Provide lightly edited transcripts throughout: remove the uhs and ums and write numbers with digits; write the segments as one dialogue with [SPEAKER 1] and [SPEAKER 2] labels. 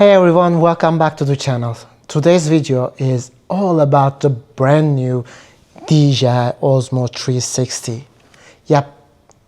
[SPEAKER 1] Hey everyone, welcome back to the channel. Today's video is all about the brand new DJI Osmo 360. Yep,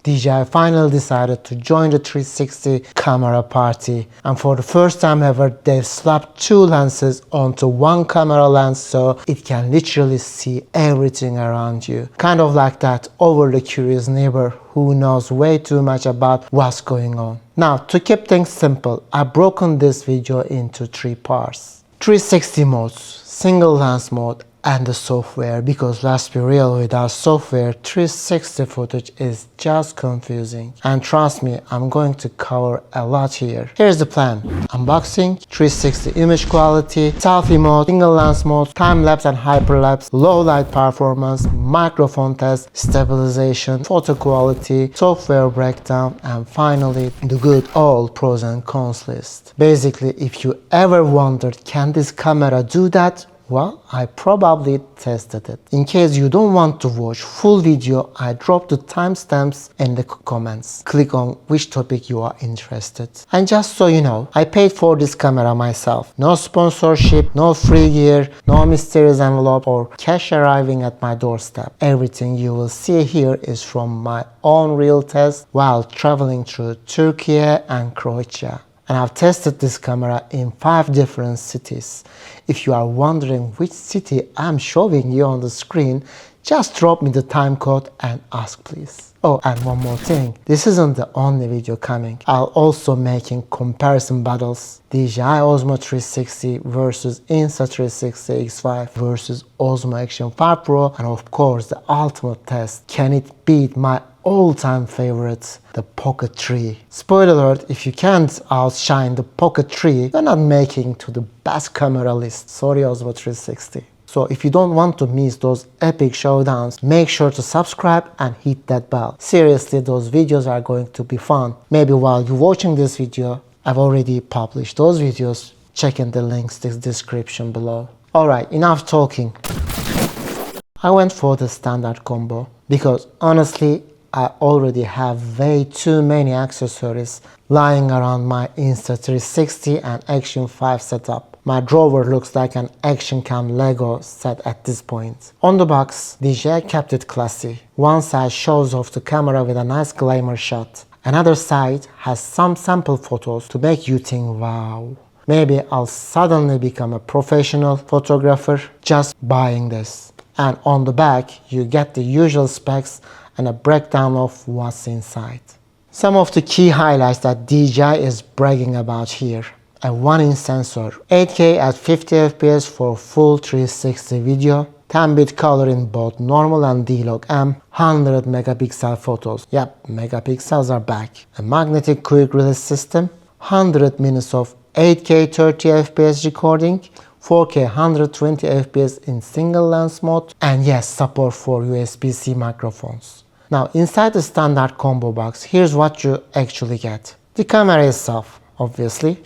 [SPEAKER 1] DJI finally decided to join the 360 camera party, and for the first time ever they've slapped two lenses onto one camera lens so it can literally see everything around you. Kind of like that overly curious neighbor who knows way too much about what's going on. Now, to keep things simple, I've broken this video into three parts. 360 modes, single lens mode, and the software, because let's be real, without software 360 footage is just confusing, and trust me, I'm going to cover a lot here. Here's the plan: unboxing, 360 image quality, selfie mode, single lens mode, time-lapse and hyperlapse, low light performance, microphone test, stabilization, photo quality, software breakdown, and finally the good old pros and cons list. Basically, if you ever wondered, can this camera do that? Well, I probably tested it. In case you don't want to watch full video, I dropped the timestamps in the comments. Click on which topic you are interested. And just so you know, I paid for this camera myself. No sponsorship, no free gear, no mysterious envelope or cash arriving at my doorstep. Everything you will see here is from my own real test while traveling through Turkey and Croatia. And I've tested this camera in 5 different cities. If you are wondering which city I'm showing you on the screen, just drop me the time code and ask please. Oh, and one more thing, this isn't the only video coming. I'll also making comparison battles. DJI Osmo 360 versus Insta360 X5 versus Osmo Action 5 Pro, and of course the ultimate test, can it beat my all-time favorite, the Pocket 3. Spoiler alert, if you can't outshine the Pocket 3, you're not making to the best camera list. Sorry Osmo 360. So if you don't want to miss those epic showdowns, make sure to subscribe and hit that bell. Seriously, those videos are going to be fun. Maybe while you're watching this video, I've already published those videos. Check in the links in the description below. Alright, enough talking. I went for the standard combo because honestly, I already have way too many accessories lying around my Insta360 and Action 5 setup. My drawer looks like an action cam Lego set at this point. On the box, DJI kept it classy. One side shows off the camera with a nice glamour shot. Another side has some sample photos to make you think, wow, maybe I'll suddenly become a professional photographer just buying this. And on the back, you get the usual specs and a breakdown of what's inside. Some of the key highlights that DJI is bragging about here: a 1-inch sensor, 8K at 50 FPS for full 360 video, 10-bit color in both normal and D-Log M, 100 megapixel photos. Yep, megapixels are back. A magnetic quick release system, 100 minutes of 8K 30 FPS recording, 4K 120 FPS in single lens mode, and yes, support for USB-C microphones. Now, inside the standard combo box, here's what you actually get. The camera itself, obviously,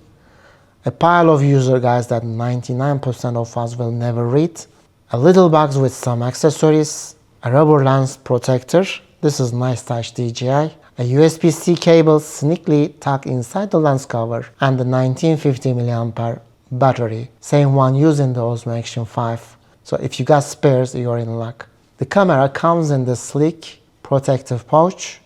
[SPEAKER 1] a pile of user guides that 99% of us will never read, a little box with some accessories, a rubber lens protector, this is nice touch DJI, a USB-C cable sneakily tucked inside the lens cover, and the 1950 mAh battery, same one used in the Osmo Action 5. So if you got spares, you're in luck. The camera comes in this sleek protective pouch,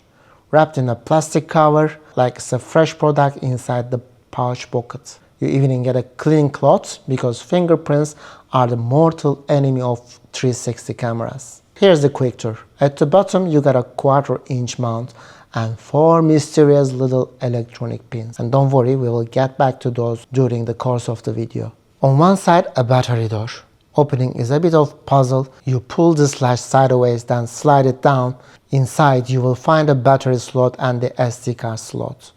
[SPEAKER 1] wrapped in a plastic cover like it's a fresh product inside the pouch pocket. You even get a clean cloth because fingerprints are the mortal enemy of 360 cameras. Here's the quick tour. At the bottom you got a 1/4-inch mount and 4 mysterious little electronic pins. And don't worry, we will get back to those during the course of the video. On one side, a battery door. Opening is a bit of puzzle. You pull this latch sideways, then slide it down. Inside you will find a battery slot and the SD card slot.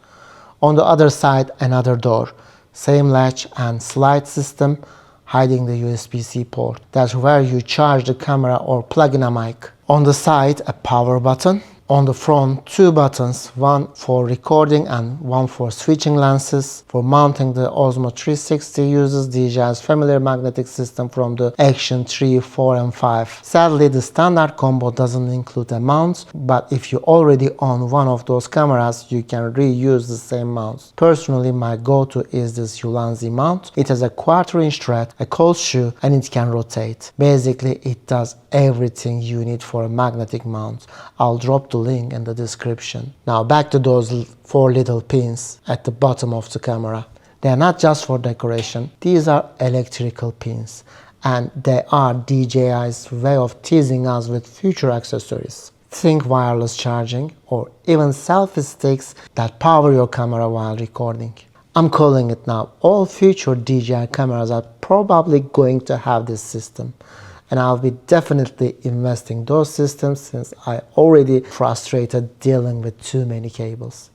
[SPEAKER 1] On the other side, another door. Same latch and slide system hiding the USB-C port. That's where you charge the camera or plug in a mic. On the side, a power button. On the front, two buttons, one for recording and one for switching lenses. For mounting, the Osmo 360 uses DJI's familiar magnetic system from the Action 3, 4 and 5. Sadly, the standard combo doesn't include a mount, but if you already own one of those cameras, you can reuse the same mounts. Personally, my go-to is this Ulanzi mount. It has a 1/4-inch thread, a cold shoe, and it can rotate. Basically, it does everything you need for a magnetic mount. I'll drop the link in the description. Now back to those 4 little pins at the bottom of the camera. They are not just for decoration. These are electrical pins, and they are DJI's way of teasing us with future accessories. Think wireless charging or even selfie sticks that power your camera while recording. I'm calling it now. All future DJI cameras are probably going to have this system, and I'll be definitely investing those systems since I already frustrated dealing with too many cables.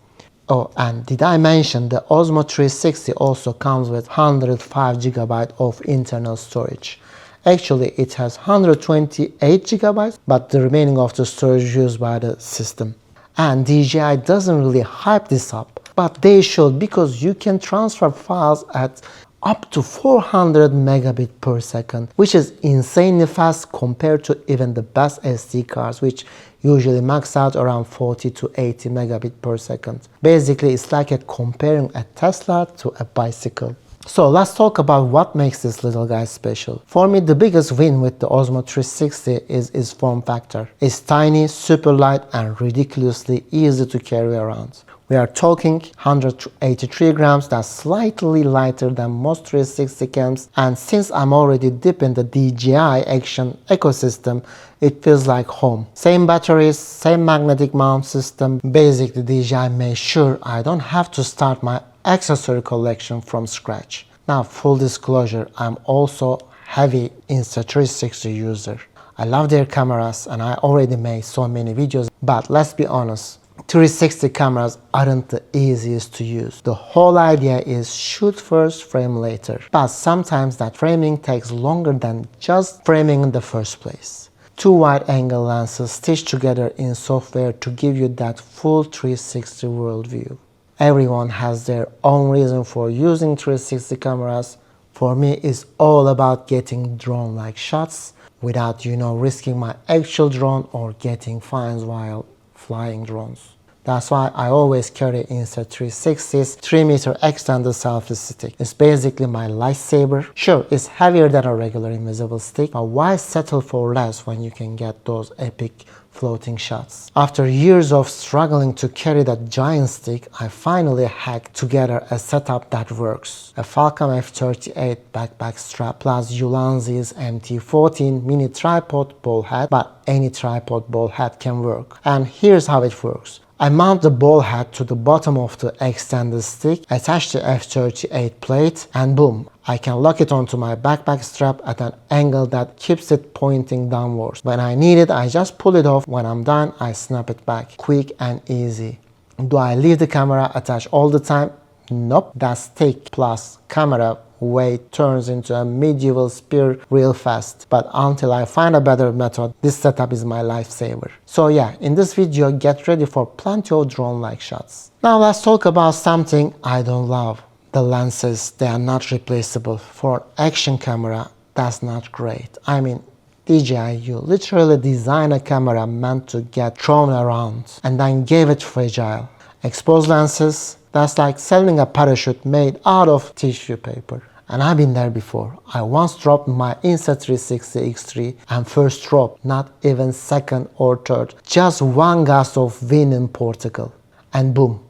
[SPEAKER 1] Oh, and did I mention the Osmo 360 also comes with 105 GB of internal storage. Actually, it has 128 GB, but the remaining of the storage used by the system. And DJI doesn't really hype this up, but they should, because you can transfer files at up to 400 megabit per second, which is insanely fast compared to even the best SD cards, which usually max out around 40 to 80 megabit per second. Basically, it's like comparing a Tesla to a bicycle. So let's talk about what makes this little guy special. For me, the biggest win with the Osmo 360 is its form factor. It's tiny, super light, and ridiculously easy to carry around. We are talking 183 grams, that's slightly lighter than most 360 cams, and since I'm already deep in the DJI action ecosystem, it feels like home. Same batteries, same magnetic mount system. Basically, DJI made sure I don't have to start my accessory collection from scratch. Now, full disclosure, I'm also heavy Insta360 user. I love their cameras and I already made so many videos, but let's be honest, 360 cameras aren't the easiest to use. The whole idea is shoot first, frame later. But sometimes that framing takes longer than just framing in the first place. 2 wide-angle lenses stitched together in software to give you that full 360 worldview. Everyone has their own reason for using 360 cameras. For me, it's all about getting drone-like shots without, risking my actual drone or getting fines while flying drones. That's why I always carry Insta360's 3-meter extended selfie stick. It's basically my lightsaber. Sure, it's heavier than a regular invisible stick, but why settle for less when you can get those epic floating shots? After years of struggling to carry that giant stick, I finally hacked together a setup that works. A Falcon F38 backpack strap plus Ulanzi's MT14 mini tripod ball head, but any tripod ball head can work. And here's how it works. I mount the ball head to the bottom of the extended stick, attach the F38 plate, and boom, I can lock it onto my backpack strap at an angle that keeps it pointing downwards. When I need it, I just pull it off. When I'm done, I snap it back. Quick and easy. Do I leave the camera attached all the time? Nope. That stick plus camera weight turns into a medieval spear real fast. But until I find a better method, this setup is my lifesaver. So yeah, in this video, get ready for plenty of drone-like shots. Now let's talk about something I don't love. The lenses, they are not replaceable. For an action camera, that's not great. I mean, DJI, you literally design a camera meant to get thrown around and then gave it fragile. Exposed lenses, that's like selling a parachute made out of tissue paper. And I've been there before. I once dropped my Insta360 X3 and first drop, not even second or third. Just one gust of wind in Portugal. And boom,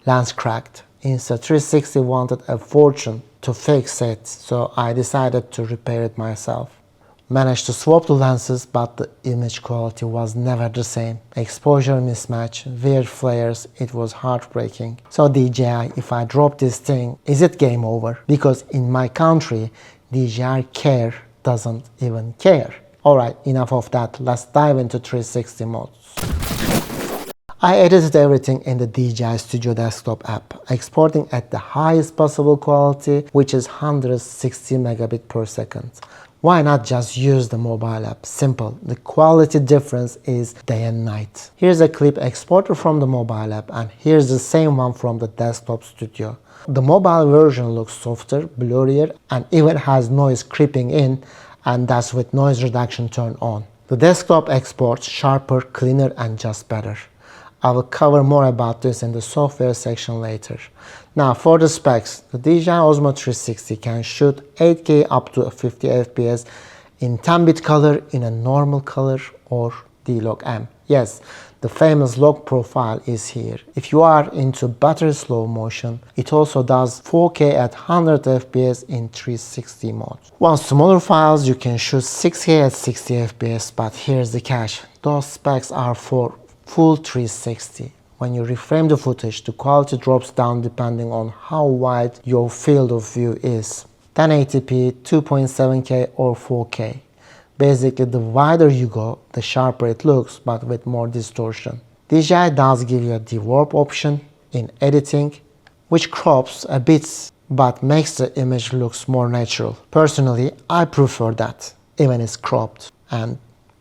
[SPEAKER 1] lens cracked. Insta360 wanted a fortune to fix it, so I decided to repair it myself. Managed to swap the lenses, but the image quality was never the same. Exposure mismatch, weird flares, it was heartbreaking. So DJI, if I drop this thing, is it game over? Because in my country, DJI Care doesn't even care. Alright, enough of that, let's dive into 360 modes. I edited everything in the DJI Studio desktop app, exporting at the highest possible quality, which is 160 megabit per second. Why not just use the mobile app? Simple. The quality difference is day and night. Here's a clip exporter from the mobile app, and here's the same one from the desktop studio. The mobile version looks softer, blurrier, and even has noise creeping in, and that's with noise reduction turned on. The desktop exports sharper, cleaner, and just better. I will cover more about this in the software section later. Now for the specs, the DJI Osmo 360 can shoot 8K up to 50 FPS in 10-bit color, in a normal color, or D-Log-M. Yes, the famous log profile is here. If you are into better slow motion, it also does 4K at 100 FPS in 360 mode. On smaller files, you can shoot 6K at 60 FPS, but here's the catch. Those specs are for full 360. When you reframe the footage, the quality drops down depending on how wide your field of view is. 1080p, 2.7K or 4K. Basically, the wider you go, the sharper it looks, but with more distortion. DJI does give you a dewarp option in editing, which crops a bit but makes the image looks more natural. Personally, I prefer that, even it's cropped and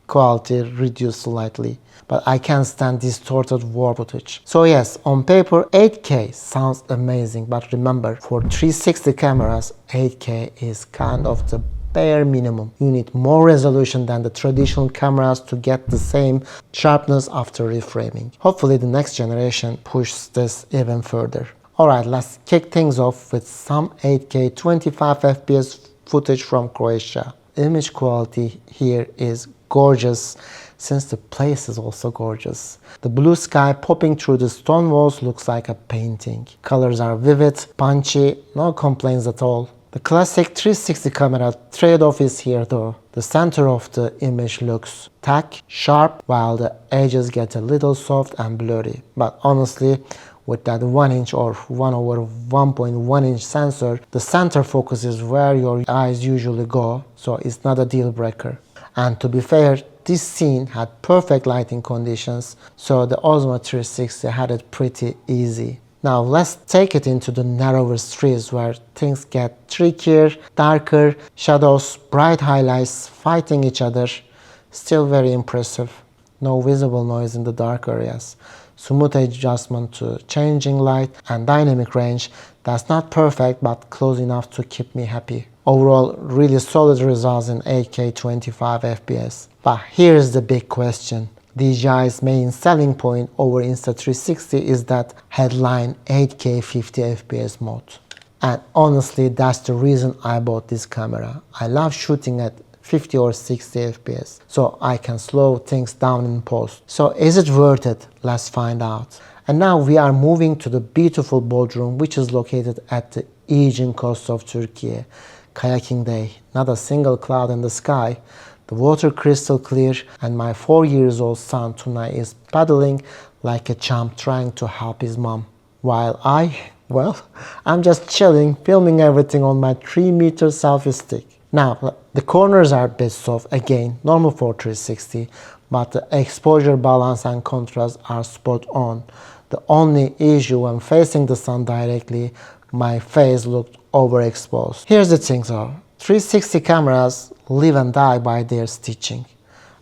[SPEAKER 1] quality reduced slightly, but I can't stand distorted warp footage. So yes, on paper 8K sounds amazing, but remember, for 360 cameras 8K is kind of the bare minimum. You need more resolution than the traditional cameras to get the same sharpness after reframing. Hopefully the next generation pushes this even further. Alright, let's kick things off with some 8K 25 FPS footage from Croatia. Image quality here is gorgeous, since the place is also gorgeous. The blue sky popping through the stone walls looks like a painting. Colors are vivid, punchy, no complaints at all. The classic 360 camera trade-off is here though. The center of the image looks tack, sharp, while the edges get a little soft and blurry. But honestly, with that 1 inch or 1/1.1 inch sensor, the center focus is where your eyes usually go, so it's not a deal breaker. And to be fair, this scene had perfect lighting conditions, so the Osmo 360 had it pretty easy. Now let's take it into the narrower streets where things get trickier, darker, shadows, bright highlights fighting each other. Still very impressive. No visible noise in the dark areas. Smooth adjustment to changing light and dynamic range. That's not perfect, but close enough to keep me happy. Overall, really solid results in 8K 25 FPS. But here's the big question. DJI's main selling point over Insta360 is that headline 8K 50 FPS mode. And honestly, that's the reason I bought this camera. I love shooting at 50 or 60 FPS, so I can slow things down in post. So is it worth it? Let's find out. And now we are moving to the beautiful boardroom, which is located at the Aegean coast of Turkey. Kayaking day, not a single cloud in the sky, the water crystal clear, and my 4-year-old son Tunay is paddling like a champ trying to help his mom. While I'm just chilling, filming everything on my 3-meter selfie stick. Now, the corners are a bit soft, again, normal for 360, but the exposure balance and contrast are spot on. The only issue when facing the sun directly, my face looked overexposed. Here's the thing though, 360 cameras live and die by their stitching.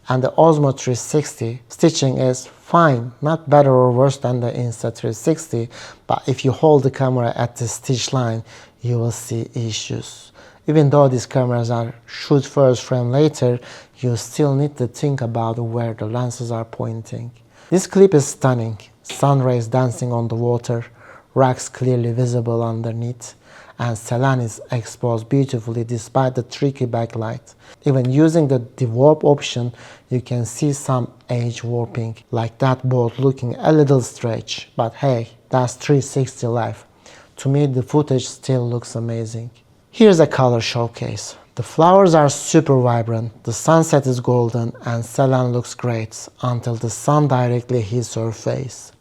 [SPEAKER 1] And the Osmo 360 stitching is fine, not better or worse than the Insta360, but if you hold the camera at the stitch line, you will see issues. Even though these cameras are shoot first, frame later, you still need to think about where the lenses are pointing. This clip is stunning. Sun rays dancing on the water, rocks clearly visible underneath, and Selan is exposed beautifully despite the tricky backlight. Even using the dewarp option, you can see some edge warping, like that boat looking a little strange. But hey, that's 360 life. To me, the footage still looks amazing. Here's a color showcase. The flowers are super vibrant, the sunset is golden, and Selan looks great until the sun directly hits her face.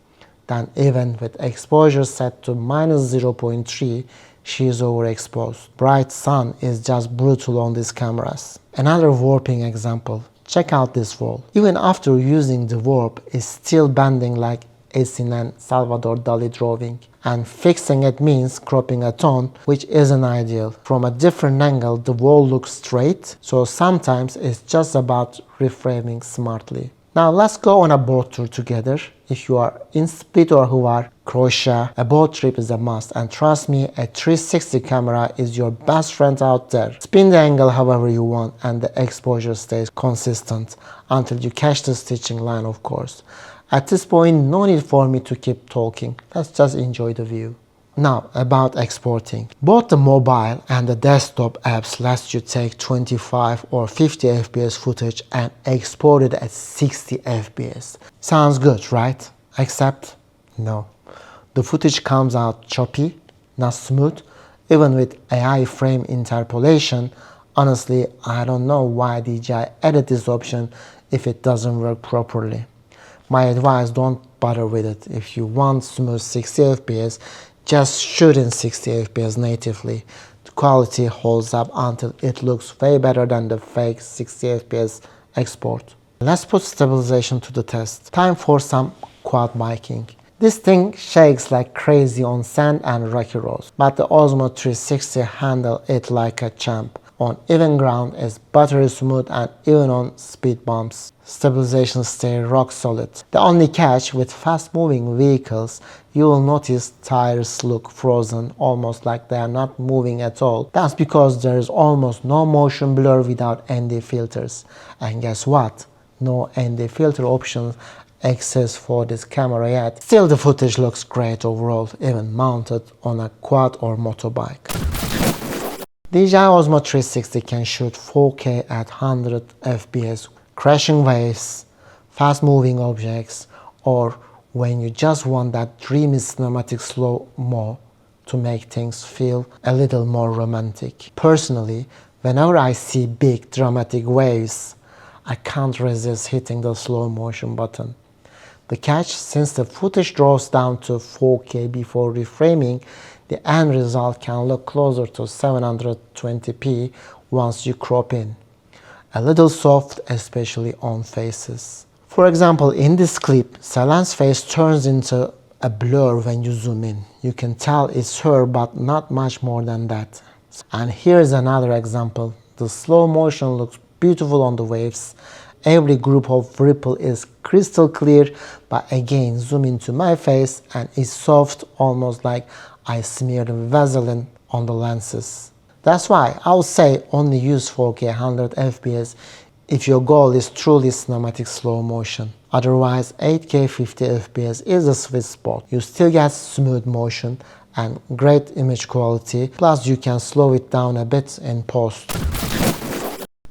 [SPEAKER 1] Then even with exposure set to -0.3, she is overexposed. Bright sun is just brutal on these cameras. Another warping example. Check out this wall. Even after using the warp, it's still bending like Esin and Salvador Dali drawing. And fixing it means cropping a tone, which isn't ideal. From a different angle, the wall looks straight, so sometimes it's just about reframing smartly. Now let's go on a boat tour together. If you are in Split or Hvar, Croatia, a boat trip is a must, and trust me, a 360 camera is your best friend out there. Spin the angle however you want and the exposure stays consistent until you catch the stitching line, of course. At this point, no need for me to keep talking. Let's just enjoy the view. Now, about exporting. Both the mobile and the desktop apps lets you take 25 or 50 FPS footage and export it at 60 FPS. Sounds good, right? Except, no. The footage comes out choppy, not smooth, even with AI frame interpolation. Honestly, I don't know why DJI added this option if it doesn't work properly. My advice, don't bother with it. If you want smooth 60 FPS, just shoot in 60 FPS natively. The quality holds up until it looks way better than the fake 60 FPS export. Let's put stabilization to the test. Time for some quad biking. This thing shakes like crazy on sand and rocky roads, but the Osmo 360 handles it like a champ. On even ground, it's buttery smooth, and even on speed bumps, stabilization stays rock solid. The only catch, with fast moving vehicles, you will notice tires look frozen, almost like they are not moving at all. That's because there is almost no motion blur without ND filters. And guess what? No ND filter options exist for this camera yet. Still, the footage looks great overall, even mounted on a quad or motorbike. DJI Osmo 360 can shoot 4K at 100 FPS, crashing waves, fast moving objects, or when you just want that dreamy cinematic slow-mo to make things feel a little more romantic. Personally, whenever I see big dramatic waves, I can't resist hitting the slow motion button. The catch, since the footage drops down to 4K before reframing, the end result can look closer to 720p once you crop in. A little soft, especially on faces. For example, in this clip, Selen's face turns into a blur when you zoom in. You can tell it's her, but not much more than that. And here's another example. The slow motion looks beautiful on the waves. Every group of ripple is crystal clear, but again, zoom into my face and it's soft, almost like I smeared Vaseline on the lenses. That's why I would say only use 4K 100 FPS if your goal is truly cinematic slow motion. Otherwise, 8K 50 FPS is a sweet spot. You still get smooth motion and great image quality, plus you can slow it down a bit in post.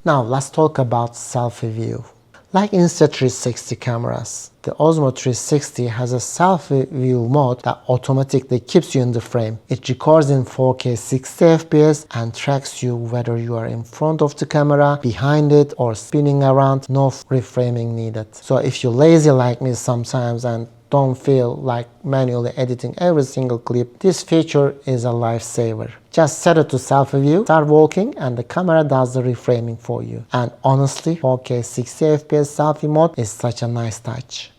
[SPEAKER 1] Now let's talk about selfie view. Like Insta360 cameras, the Osmo 360 has a selfie view mode that automatically keeps you in the frame. It records in 4K 60 FPS and tracks you whether you are in front of the camera, behind it, or spinning around. No reframing needed. So if you're lazy like me sometimes and don't feel like manually editing every single clip, this feature is a lifesaver. Just set it to selfie view, start walking, and the camera does the reframing for you. And honestly, 4K 60 FPS selfie mode is such a nice touch.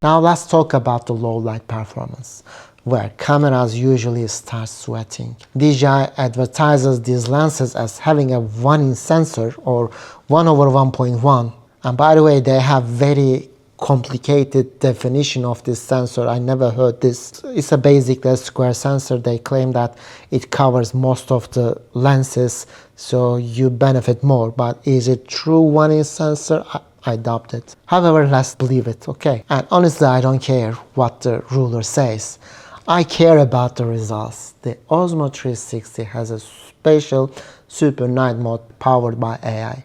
[SPEAKER 1] Now let's talk about the low light performance, where cameras usually start sweating. DJI advertises these lenses as having a 1-inch sensor, or 1/1.1. And by the way, they have very complicated definition of this sensor. I never heard this. It's a basic square sensor. They claim that it covers most of the lenses, so you benefit more. But is it true 1-inch sensor? I doubt it. However, let's believe it, okay? And honestly, I don't care what the ruler says. I care about the results. The Osmo 360 has a special super night mode powered by AI.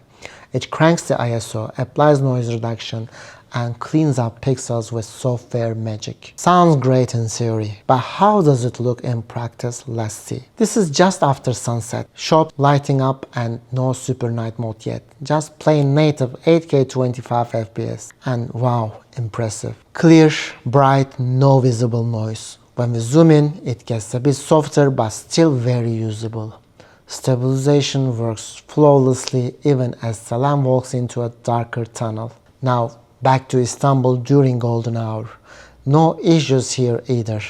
[SPEAKER 1] It cranks the ISO, applies noise reduction, and cleans up pixels with software magic. Sounds great in theory, but how does it look in practice? Let's see. This is just after sunset. Shop lighting up and no super night mode yet. Just plain native 8K 25 FPS. And wow, impressive. Clear, bright, no visible noise. When we zoom in, it gets a bit softer but still very usable. Stabilization works flawlessly even as Selen walks into a darker tunnel. Now, Back to Istanbul during golden hour. No issues here either.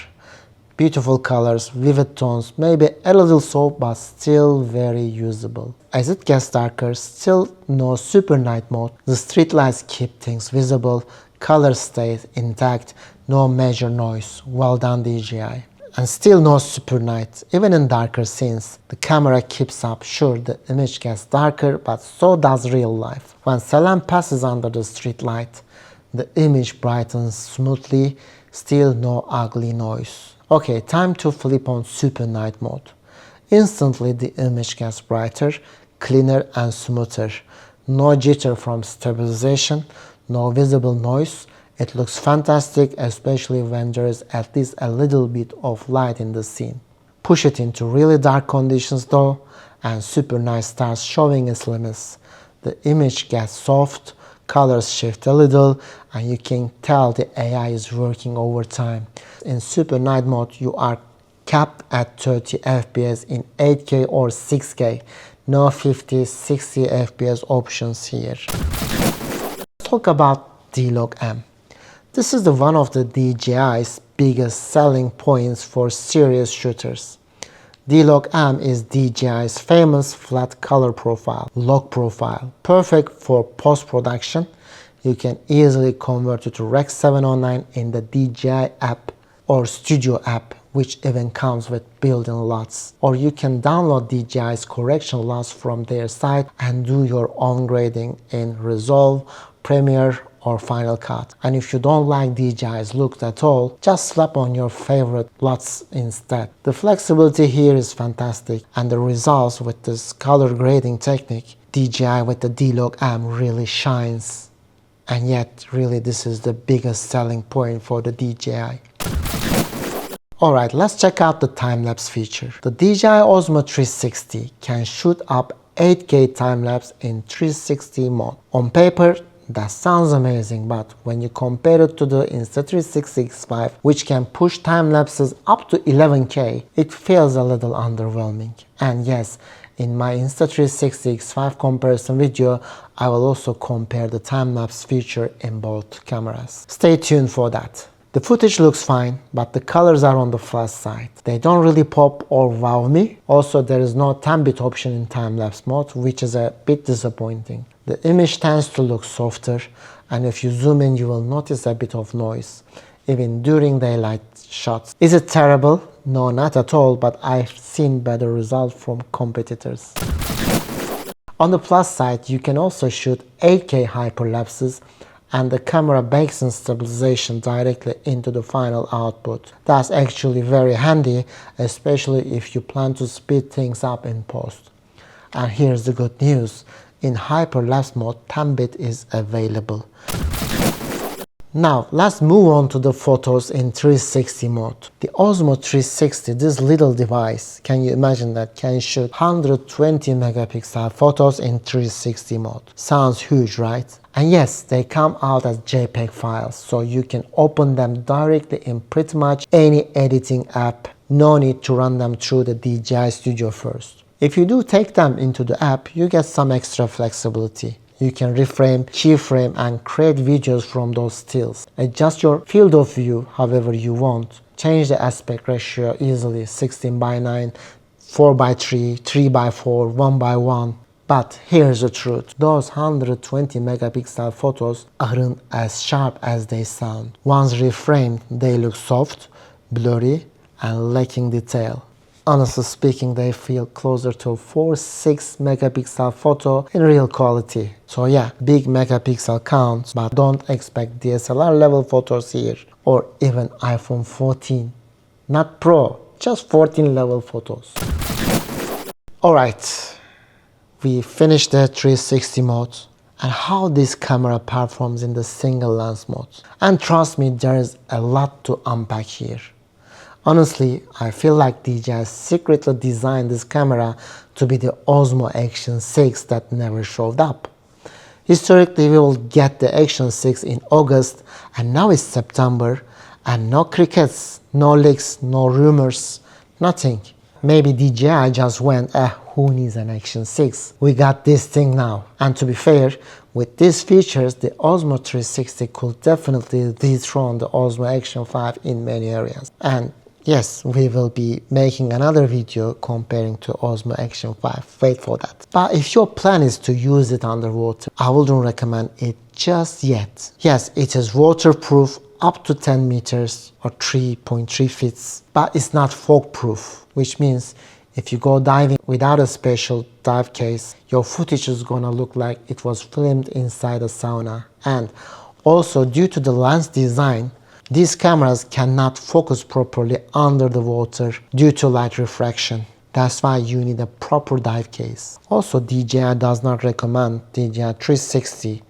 [SPEAKER 1] Beautiful colors, vivid tones, maybe a little soft but still very usable. As it gets darker, still no super night mode. The street lights keep things visible, color stays intact, no major noise. Well done DJI. And still no super night, even in darker scenes. The camera keeps up. Sure, the image gets darker, but so does real life. When Selam passes under the street light, the image brightens smoothly, still no ugly noise. Okay, time to flip on super night mode. Instantly the image gets brighter, cleaner and smoother. No jitter from stabilization, no visible noise. It looks fantastic, especially when there is at least a little bit of light in the scene. Push it into really dark conditions though, and super night starts showing its limits. The image gets soft, colors shift a little, and you can tell the AI is working overtime. In super night mode, you are capped at 30 FPS in 8K or 6K. No 50, 60 FPS options here. Let's talk about D-Log-M. This is one of the DJI's biggest selling points for serious shooters. D-Log-M is DJI's famous flat color profile, log profile, perfect for post-production. You can easily convert it to Rec 709 in the DJI app or Studio app, which even comes with built-in LUTs. Or you can download DJI's correction LUTs from their site and do your own grading in Resolve, Premiere, or Final Cut. And if you don't like DJI's look at all, just slap on your favorite LUTs instead. The flexibility here is fantastic, and the results with this color grading technique, DJI with the D-Log-M really shines. And yet, really, this is the biggest selling point for the DJI. Alright, let's check out the time-lapse feature. The DJI Osmo 360 can shoot up 8K time-lapse in 360 mode. On paper, that sounds amazing, but when you compare it to the Insta360 X5, which can push time-lapses up to 11K, it feels a little underwhelming. And yes, in my Insta360 X5 comparison video, I will also compare the time-lapse feature in both cameras. Stay tuned for that. The footage looks fine, but the colors are on the flat side. They don't really pop or wow me. Also, there is no 10-bit option in time-lapse mode, which is a bit disappointing. The image tends to look softer, and if you zoom in, you will notice a bit of noise, even during daylight shots. Is it terrible? No, not at all, but I've seen better results from competitors. On the plus side, you can also shoot 8K hyperlapses, and the camera bakes in stabilization directly into the final output. That's actually very handy, especially if you plan to speed things up in post. And here's the good news. In hyperlapse mode, 10-bit is available. Now, let's move on to the photos in 360 mode. The Osmo 360, this little device, can you imagine that, can shoot 120 megapixel photos in 360 mode. Sounds huge, right? And yes, they come out as JPEG files, so you can open them directly in pretty much any editing app. No need to run them through the DJI Studio first. If you do take them into the app, you get some extra flexibility. You can reframe, keyframe, and create videos from those stills. Adjust your field of view however you want. Change the aspect ratio easily, 16:9, 4:3, 3:4, 1:1. But here's the truth. Those 120 megapixel photos aren't as sharp as they sound. Once reframed, they look soft, blurry, and lacking detail. Honestly speaking, they feel closer to 4-6 megapixel photo in real quality. So yeah, big megapixel counts, but don't expect DSLR level photos here, or even iPhone 14. Not Pro, just 14 level photos. Alright, we finished the 360 mode and how this camera performs in the single lens mode. And trust me, there is a lot to unpack here. Honestly, I feel like DJI secretly designed this camera to be the Osmo Action 6 that never showed up. Historically, we will get the Action 6 in August, and now it's September, and no crickets, no leaks, no rumors, nothing. Maybe DJI just went, who needs an Action 6? We got this thing now. And to be fair, with these features, the Osmo 360 could definitely dethrone the Osmo Action 5 in many areas. And yes, we will be making another video comparing to Osmo Action 5. Wait for that. But if your plan is to use it underwater, I wouldn't recommend it just yet. Yes, it is waterproof up to 10 meters or 3.3 feet, but it's not fog proof, which means if you go diving without a special dive case, your footage is gonna look like it was filmed inside a sauna. And also, due to the lens design, these cameras cannot focus properly under the water due to light refraction. That's why you need a proper dive case. Also, DJI does not recommend DJI 360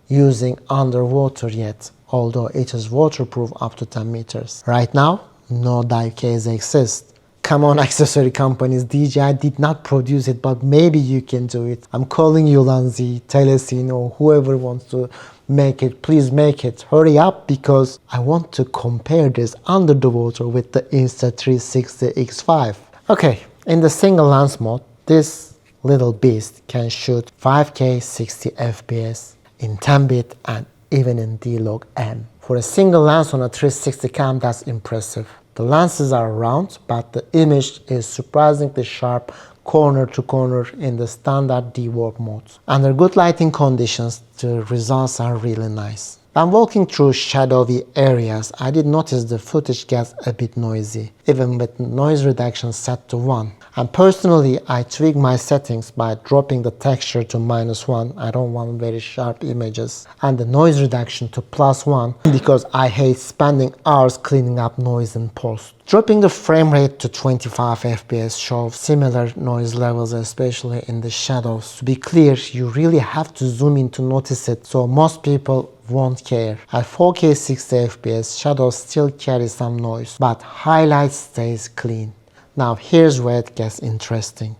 [SPEAKER 1] using underwater yet, although it is waterproof up to 10 meters. Right now, no dive case exists. Come on, accessory companies, DJI did not produce it, but maybe you can do it. I'm calling you, Lanzi, Telesyn, or whoever wants to make it. Please make it. Hurry up, because I want to compare this under the water with the Insta360 X5. Okay, in the single lens mode, this little beast can shoot 5K 60 FPS in 10-bit and even in D-Log M. For a single lens on a 360 cam, that's impressive. The lenses are round, but the image is surprisingly sharp corner to corner in the standard dewarp mode. Under good lighting conditions, the results are really nice. When walking through shadowy areas, I did notice the footage gets a bit noisy, even with noise reduction set to 1. And personally, I tweak my settings by dropping the texture to -1. I don't want very sharp images. And the noise reduction to +1 because I hate spending hours cleaning up noise in post. Dropping the frame rate to 25 FPS shows similar noise levels, especially in the shadows. To be clear, you really have to zoom in to notice it, so most people won't care. At 4K 60 FPS, shadows still carry some noise, but highlight stays clean. Now here's where it gets interesting.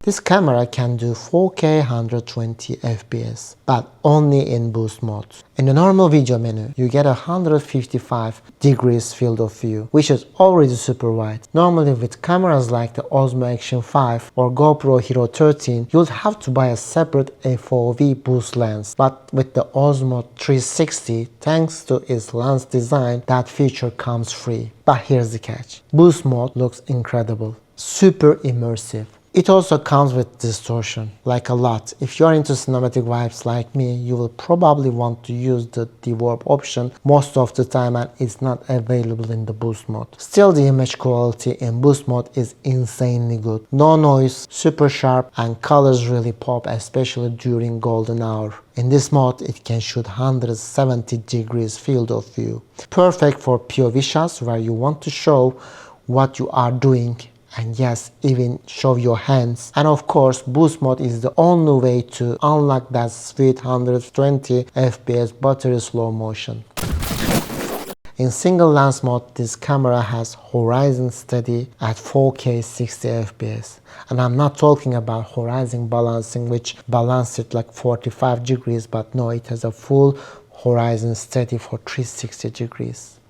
[SPEAKER 1] This camera can do 4K 120 FPS, but only in boost mode. In the normal video menu, you get 155 degrees field of view, which is already super wide. Normally with cameras like the Osmo Action 5 or GoPro Hero 13, you'll have to buy a separate FOV boost lens. But with the Osmo 360, thanks to its lens design, that feature comes free. But here's the catch. Boost mode looks incredible, super immersive. It also comes with distortion, like a lot. If you're into cinematic vibes like me, you will probably want to use the dewarp option most of the time, and it's not available in the boost mode. Still, the image quality in boost mode is insanely good. No noise, super sharp, and colors really pop, especially during golden hour. In this mode, it can shoot 170 degrees field of view. Perfect for POV shots where you want to show what you are doing, and yes, even show your hands. And of course, boost mode is the only way to unlock that sweet 120 FPS buttery slow motion. In single lens mode, this camera has horizon steady at 4K 60 FPS. And I'm not talking about horizon balancing, which balances it like 45 degrees, but no, it has a full horizon steady for 360 degrees.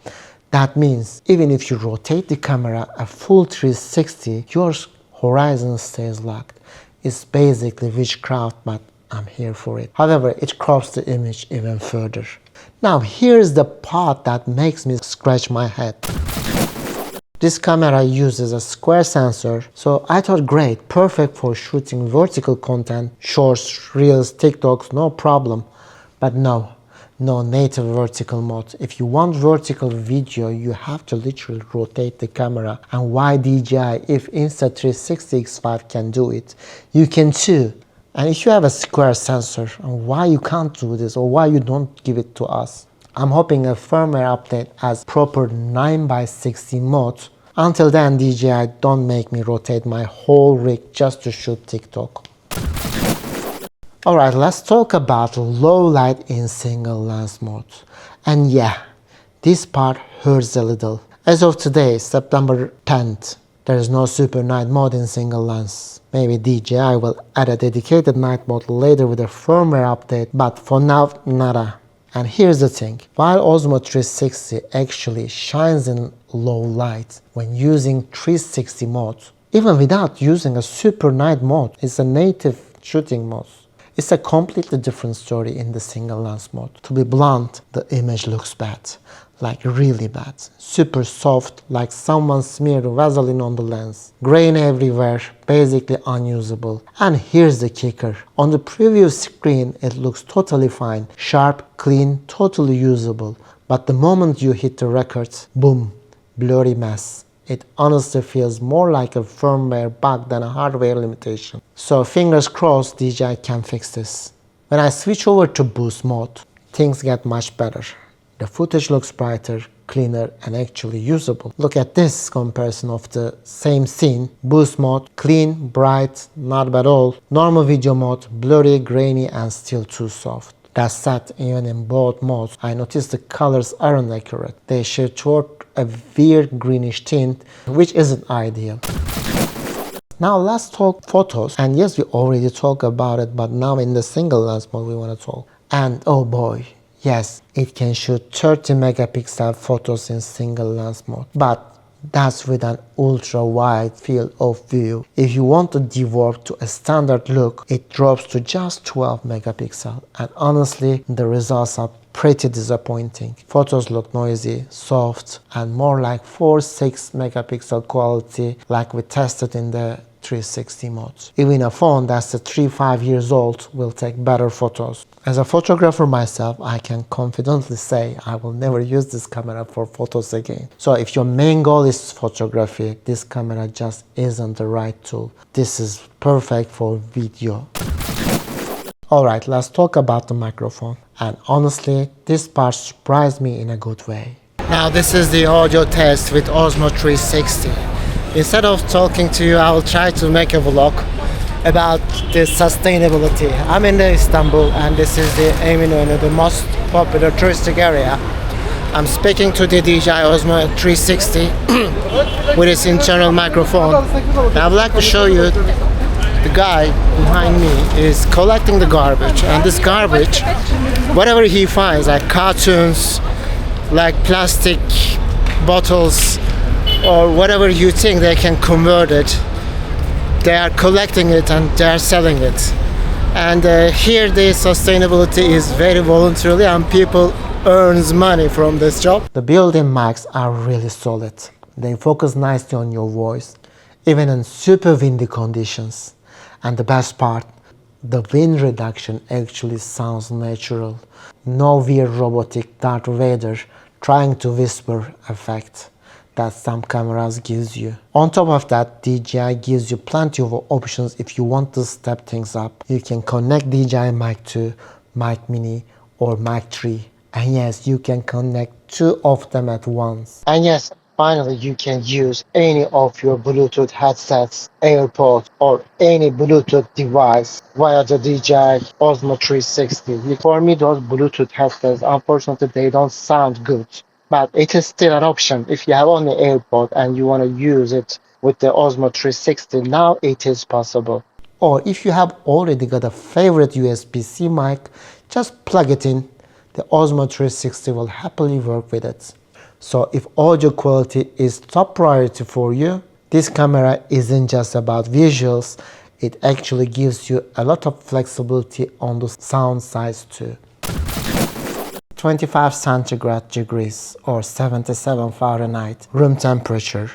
[SPEAKER 1] That means even if you rotate the camera a full 360, your horizon stays locked. It's basically witchcraft, but I'm here for it. However, it crops the image even further. Now here's the part that makes me scratch my head. This camera uses a square sensor, so I thought great, perfect for shooting vertical content, shorts, reels, TikToks, no problem. But no native vertical mode. If you want vertical video, you have to literally rotate the camera. And why DJI? If Insta360 X5 can do it, you can too. And if you have a square sensor, and why you can't do this, or why you don't give it to us? I'm hoping a firmware update has proper 9x60 mode. Until then, DJI, don't make me rotate my whole rig just to shoot TikTok. Alright, let's talk about low light in single lens mode. And yeah, this part hurts a little. As of today, September 10th, there is no super night mode in single lens. Maybe DJI will add a dedicated night mode later with a firmware update, but for now, nada. And here's the thing, while Osmo 360 actually shines in low light when using 360 mode. Even without using a super night mode, it's a native shooting mode. It's a completely different story in the single lens mode. To be blunt, the image looks bad. Like really bad. Super soft, like someone smeared Vaseline on the lens. Grain everywhere, basically unusable. And here's the kicker. On the preview screen, it looks totally fine. Sharp, clean, totally usable. But the moment you hit the record, boom, blurry mess. It honestly feels more like a firmware bug than a hardware limitation. So fingers crossed DJI can fix this. When I switch over to boost mode, things get much better. The footage looks brighter, cleaner, and actually usable. Look at this comparison of the same scene. Boost mode, clean, bright, not bad at all. Normal video mode, blurry, grainy, and still too soft. That said, even in both modes, I noticed the colors aren't accurate. They shift toward a weird greenish tint, which isn't ideal. Now let's talk photos. And yes, we already talked about it, but now in the single lens mode we want to talk. And oh boy, yes, it can shoot 30 megapixel photos in single lens mode. But that's with an ultra wide field of view. If you want to dewarp to a standard look, it drops to just 12 megapixel. And honestly, the results are pretty disappointing. Photos look noisy, soft, and more like 4-6 megapixel quality like we tested in the 360 modes. Even a phone that's 3-5 years old will take better photos. As a photographer myself, I can confidently say I will never use this camera for photos again. So if your main goal is photography, this camera just isn't the right tool. This is perfect for video. Alright, let's talk about the microphone. And honestly, this part surprised me in a good way. Now this is the audio test with Osmo 360. Instead of talking to you, I will try to make a vlog about the sustainability. I'm in Istanbul and this is the Eminönü, the most popular touristic area. I'm speaking to the DJI Osmo 360 with its internal microphone. I would like to show you the guy behind me is collecting the garbage, and this garbage, whatever he finds, like cartoons, like plastic bottles, or whatever you think they can convert it, they are collecting it and they are selling it. And here the sustainability is very voluntarily and people earns money from this job. The built-in mics are really solid. They focus nicely on your voice, even in super windy conditions. And the best part, the wind reduction actually sounds natural. No weird robotic Darth Vader trying to whisper effect that some cameras gives you. On top of that, DJI gives you plenty of options if you want to step things up. You can connect DJI Mic 2, Mic Mini or Mic 3. And yes, you can connect 2 of them at once. And yes, finally you can use any of your Bluetooth headsets, AirPods or any Bluetooth device via the DJI Osmo 360. For me, those Bluetooth headsets, unfortunately, they don't sound good. But it is still an option. If you have only AirPod and you want to use it with the Osmo 360, now it is possible. Or if you have already got a favorite USB-C mic, just plug it in. The Osmo 360 will happily work with it. So if audio quality is top priority for you, this camera isn't just about visuals, it actually gives you a lot of flexibility on the sound size too. 25 centigrade degrees or 77 Fahrenheit room temperature.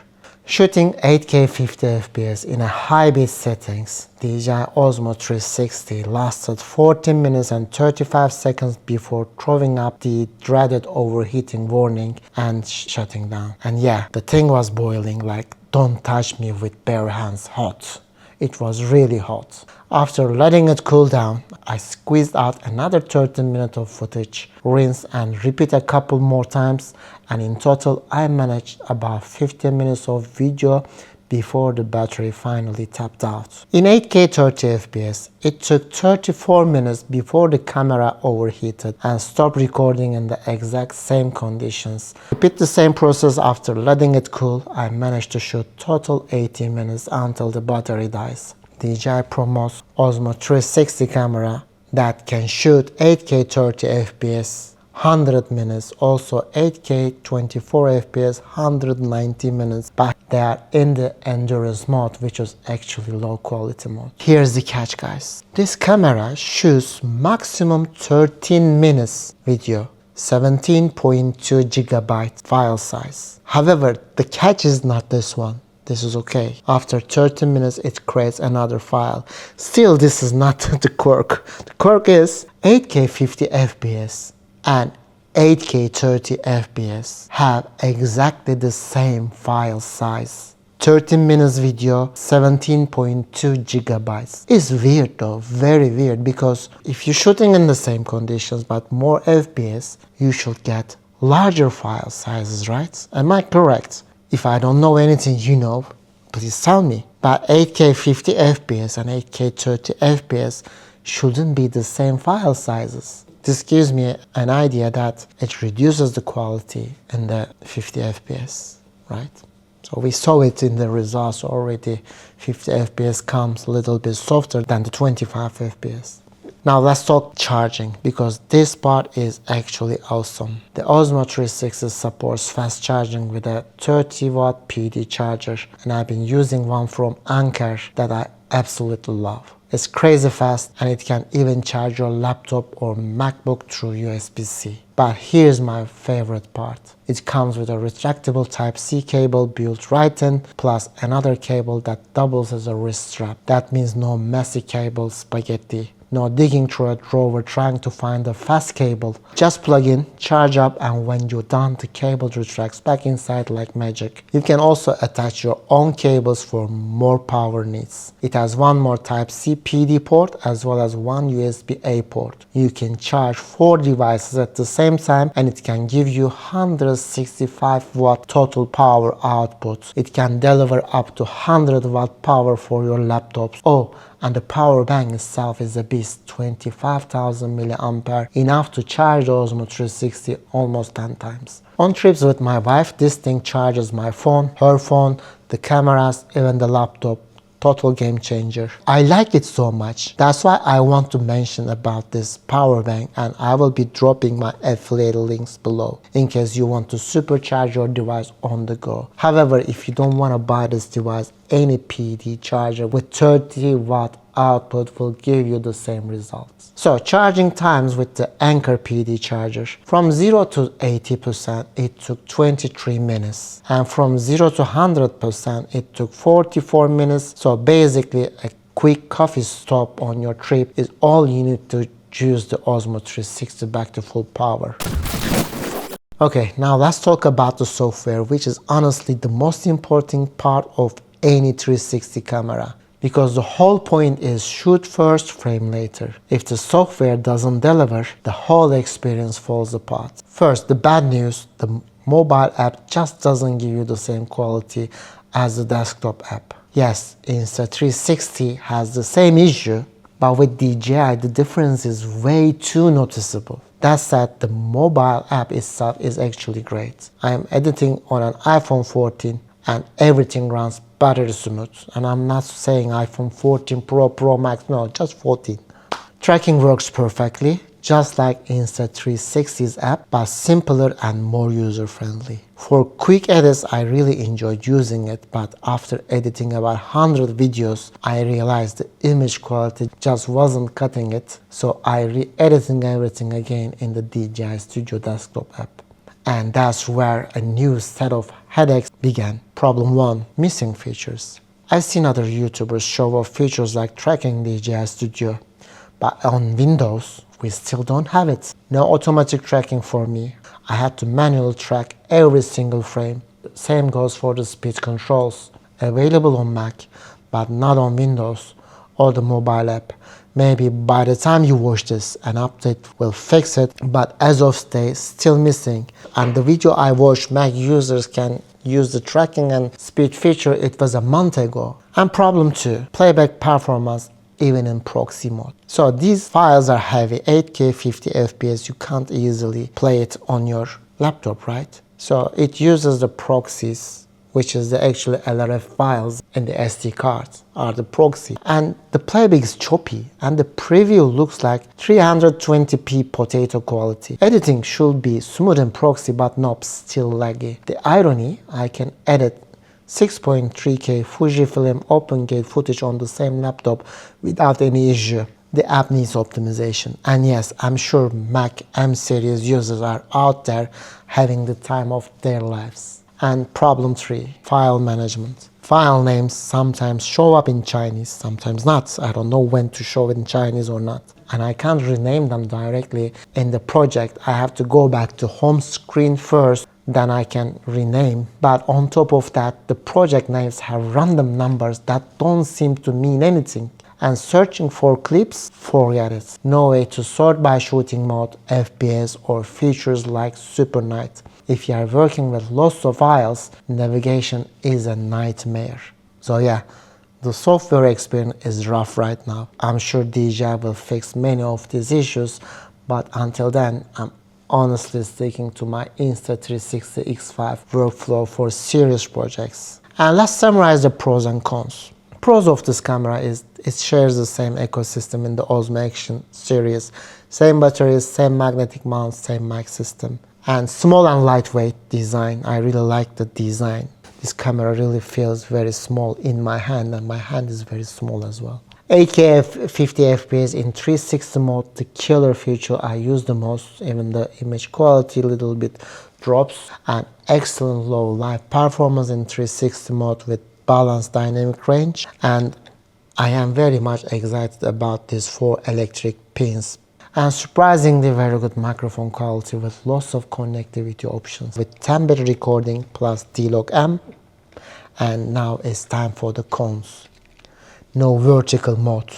[SPEAKER 1] Shooting 8K 50 FPS in a high beat settings, DJI Osmo 360 lasted 14 minutes and 35 seconds before throwing up the dreaded overheating warning and shutting down. And yeah, the thing was boiling, like don't touch me with bare hands hot. It was really hot. After letting it cool down, I squeezed out another 13 minutes of footage, rinse and repeat a couple more times, and in total I managed about 15 minutes of video before the battery finally tapped out. In 8K 30 FPS, it took 34 minutes before the camera overheated and stopped recording in the exact same conditions. Repeat the same process after letting it cool. I managed to shoot total 18 minutes until the battery dies. DJI promotes Osmo 360 camera that can shoot 8K 30 FPS, 100 minutes, also 8K 24 FPS 190 minutes, but they are in the endurance mode, which is actually low quality mode. Here's the catch, guys. This camera shoots maximum 13 minutes video, 17.2 gigabyte file size. However, the catch is not this one. This is okay. After 30 minutes, it creates another file. Still, this is not the quirk. The quirk is 8K 50 FPS and 8K 30 FPS have exactly the same file size. 30 minutes video, 17.2 gigabytes. It's weird though, very weird, because if you're shooting in the same conditions but more FPS, you should get larger file sizes, right? Am I correct? If I don't know anything, you know, please tell me. But 8K 50 FPS and 8K 30 FPS shouldn't be the same file sizes. This gives me an idea that it reduces the quality in the 50 FPS, right? So we saw it in the results already. 50 FPS comes a little bit softer than the 25 FPS. Now let's talk charging, because this part is actually awesome. The Osmo 360 supports fast charging with a 30 watt PD charger, and I've been using one from Anker that I absolutely love. It's crazy fast and it can even charge your laptop or MacBook through USB-C. But here's my favorite part. It comes with a retractable Type-C cable built right in, plus another cable that doubles as a wrist strap. That means no messy cable spaghetti. No digging through a drawer trying to find a fast cable. Just plug in, charge up, and when you're done, the cable retracts back inside like magic. You can also attach your own cables for more power needs. It has one more Type-C PD port as well as one USB-A port. You can charge 4 devices at the same time, and it can give you 165 watt total power output. It can deliver up to 100 watt power for your laptops. Oh, and the power bank itself is a beast, 25,000 mAh, enough to charge the Osmo 360 almost 10 times. On trips with my wife, this thing charges my phone, her phone, the cameras, even the laptop. Total game changer. I like it so much. That's why I want to mention about this power bank, and I will be dropping my affiliate links below in case you want to supercharge your device on the go. However, if you don't want to buy this device, any PD charger with 30 watt output will give you the same results. So charging times with the Anker PD charger, from 0 to 80% it took 23 minutes, and from 0 to 100% it took 44 minutes. So basically a quick coffee stop on your trip is all you need to use the Osmo 360 back to full power. Okay, now let's talk about the software, which is honestly the most important part of any 360 camera. Because the whole point is shoot first, frame later. If the software doesn't deliver, the whole experience falls apart. First, the bad news, the mobile app just doesn't give you the same quality as the desktop app. Yes, Insta360 has the same issue, but with DJI the difference is way too noticeable. That said, the mobile app itself is actually great. I am editing on an iPhone 14 and everything runs better smooth. And I'm not saying iPhone 14 Pro Max, no, just 14. Tracking works perfectly, just like Insta360's app, but simpler and more user-friendly. For quick edits, I really enjoyed using it, but after editing about 100 videos, I realized the image quality just wasn't cutting it, so I re-editing everything again in the DJI Studio desktop app. And that's where a new set of headaches began. Problem 1. Missing features. I've seen other YouTubers show off features like tracking DJI Studio, but on Windows, we still don't have it. No automatic tracking for me. I had to manually track every single frame. Same goes for the speed controls. Available on Mac, but not on Windows or the mobile app. Maybe by the time you watch this, an update will fix it, but as of today, still missing. And the video I watched, Mac users can use the tracking and speed feature, it was a month ago. And problem 2, playback performance even in proxy mode. So these files are heavy, 8K 50 FPS, you can't easily play it on your laptop, right? So it uses the proxies which is the actual LRF files in the SD cards, are the proxy. And the playback is choppy, and the preview looks like 320p potato quality. Editing should be smooth in proxy, but nope, still laggy. The irony, I can edit 6.3K Fujifilm open-gate footage on the same laptop without any issue. The app needs optimization. And yes, I'm sure Mac M series users are out there having the time of their lives. And problem 3, file management. File names sometimes show up in Chinese, sometimes not. I don't know when to show it in Chinese or not. And I can't rename them directly in the project. I have to go back to home screen first, then I can rename. But on top of that, the project names have random numbers that don't seem to mean anything. And searching for clips, forget it. No way to sort by shooting mode, FPS, or features like Super Night. If you are working with lots of files, navigation is a nightmare. So yeah, the software experience is rough right now. I'm sure DJI will fix many of these issues, but until then, I'm honestly sticking to my Insta360 X5 workflow for serious projects. And let's summarize the pros and cons. Pros of this camera is it shares the same ecosystem in the Osmo Action series. Same batteries, same magnetic mount, same mic system. And small and lightweight design. I really like the design. This camera really feels very small in my hand, and my hand is very small as well. 8K 50 FPS in 360 mode, the killer feature I use the most. Even the image quality a little bit drops. And excellent low light performance in 360 mode with balanced dynamic range. And I am very much excited about these 4 electric pins. And surprisingly very good microphone quality with lots of connectivity options with 10-bit recording plus D-Log M. And now it's time for the cons. No vertical mode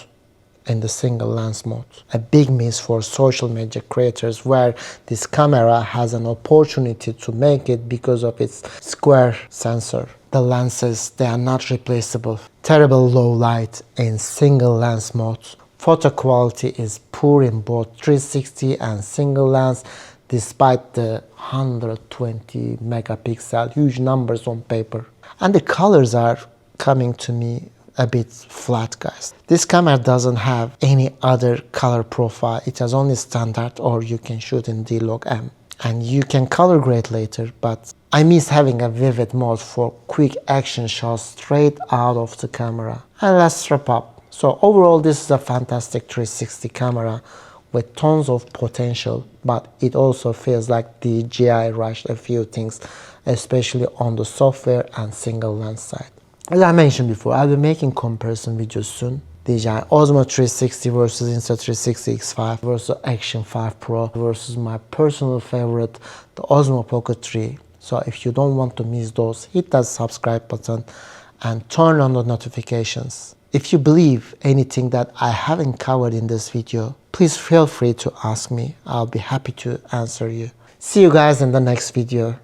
[SPEAKER 1] in the single lens mode. A big miss for social media creators, where this camera has an opportunity to make it because of its square sensor. The lenses, they are not replaceable. Terrible low light in single lens mode. Photo quality is poor in both 360 and single lens, despite the 120 megapixel, huge numbers on paper. And the colors are coming to me a bit flat, guys. This camera doesn't have any other color profile. It has only standard, or you can shoot in D-Log M. And you can color grade later, but I miss having a vivid mode for quick action shots straight out of the camera. And let's wrap up. So overall, this is a fantastic 360 camera with tons of potential, but it also feels like DJI rushed a few things, especially on the software and single lens side. As I mentioned before, I'll be making comparison videos soon. DJI Osmo 360 versus Insta360 X5 versus Action 5 Pro versus my personal favorite, the Osmo Pocket 3. So if you don't want to miss those, hit that subscribe button and turn on the notifications. If you believe anything that I haven't covered in this video, please feel free to ask me. I'll be happy to answer you. See you guys in the next video.